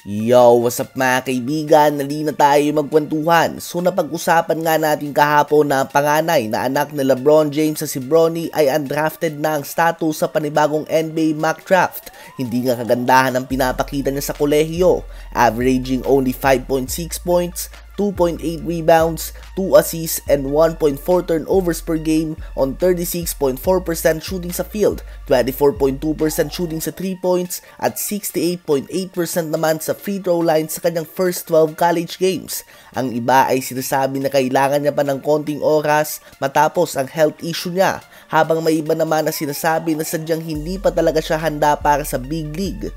Yo, what's up mga kaibigan? Nali na tayo magkwentuhan. So napag-usapan nga natin kahapon na panganay na anak ni LeBron James sa si Bronny ay undrafted na ang status sa panibagong NBA mock draft. Hindi nga kagandahan ang pinapakita niya sa kolehiyo, averaging only 5.6 points, 2.8 rebounds, 2 assists, and 1.4 turnovers per game on 36.4% shooting sa field, 24.2% shooting sa 3 points, at 68.8% naman sa free throw line sa kanyang first 12 college games. Ang iba ay sinasabi na kailangan niya pa ng konting oras matapos ang health issue niya, habang may iba naman na sinasabi na sadyang hindi pa talaga siya handa para sa big league.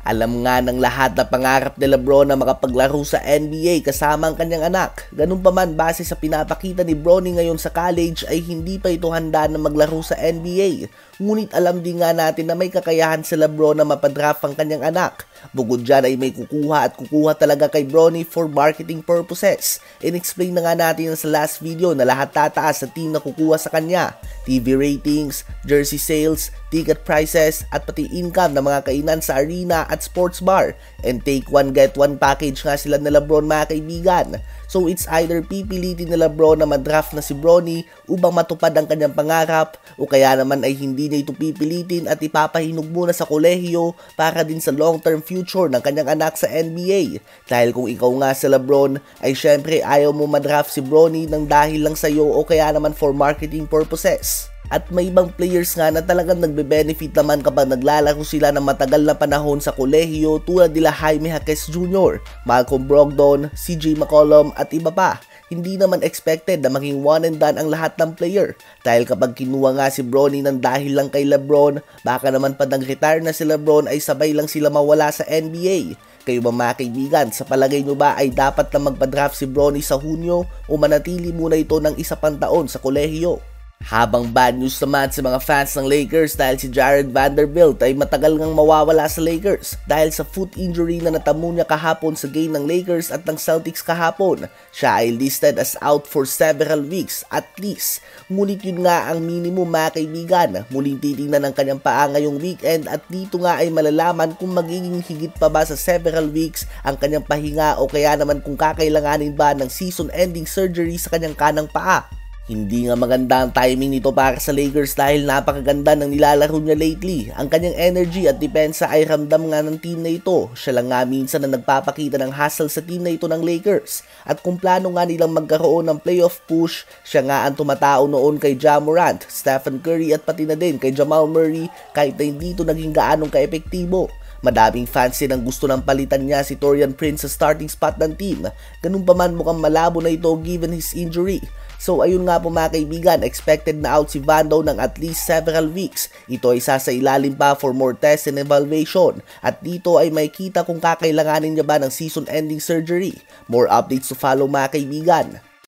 Alam nga ng lahat na pangarap ni LeBron na makapaglaro sa NBA kasama ang kanyang anak. Ganun pa man, base sa pinapakita ni Bronny ngayon sa college ay hindi pa ito handa na maglaro sa NBA. Ngunit alam din nga natin na may kakayahan si LeBron na mapadraft ang kanyang anak. Bukod dyan ay may kukuha talaga kay Bronny for marketing purposes. In-explain na nga natin sa last video na lahat tataas sa team na kukuha sa kanya. TV ratings, jersey sales, ticket prices, at pati income ng mga kainan sa arena at sports bar. And take one get one package nga sila ni LeBron mga kaibigan. So it's either pipilitin ni LeBron na madraft na si Bronny upang matupad ang kanyang pangarap, o kaya naman ay hindi na ito pipilitin at ipapahinog muna sa kolehiyo para din sa long-term future ng kanyang anak sa NBA. Dahil kung ikaw nga si LeBron ay syempre ayaw mo madraft si Bronny ng dahil lang sa'yo o kaya naman for marketing purposes. At may ibang players nga na talagang nagbe-benefit naman kapag naglalaro sila ng matagal na panahon sa kolehiyo tulad nila Jaime Jaquez Jr., Malcolm Brogdon, CJ McCollum at iba pa. Hindi naman expected na maging one and done ang lahat ng player, dahil kapag kinuha nga si Bronny ng dahil lang kay LeBron, baka naman pag nag-retire na si LeBron ay sabay lang sila mawala sa NBA. Kayo ba mga kaibigan, sa palagay nyo ba ay dapat na magpa-draft si Bronny sa Hunyo o manatili muna ito ng isa pang taon sa kolehiyo? Habang bad news naman sa mga fans ng Lakers dahil si Jared Vanderbilt ay matagal ngang mawawala sa Lakers dahil sa foot injury na natamo niya kahapon sa game ng Lakers at ng Celtics kahapon. Siya ay listed as out for several weeks at least. Ngunit yun nga ang minimum mga kaibigan. Muling titingnan ng kanyang paa ngayong weekend at dito nga ay malalaman kung magiging higit pa ba sa several weeks ang kanyang pahinga o kaya naman kung kakailanganin ba ng season-ending surgery sa kanyang kanang paa. Hindi nga maganda ang timing nito para sa Lakers dahil napakaganda ng nilalaro niya lately. Ang kanyang energy at depensa ay ramdam nga ng team na ito. Siya lang nga minsan na nagpapakita ng hustle sa team na ito ng Lakers. At kung plano nga nilang magkaroon ng playoff push, siya nga ang tumatao noon kay Ja Morant, Stephen Curry at pati na din kay Jamal Murray kahit na hindi ito naging gaanong kaepektibo. Madaming fans din ang gusto ng palitan niya si Taurean Prince sa starting spot ng team. Ganun pa man mukhang malabo na ito given his injury. So ayun nga po mga kaibigan, expected na out si Vando ng at least several weeks. Ito ay sasailalim pa for more tests and evaluation. At dito ay may kita kung kakailanganin niya ba ng season-ending surgery. More updates to follow mga kaibigan.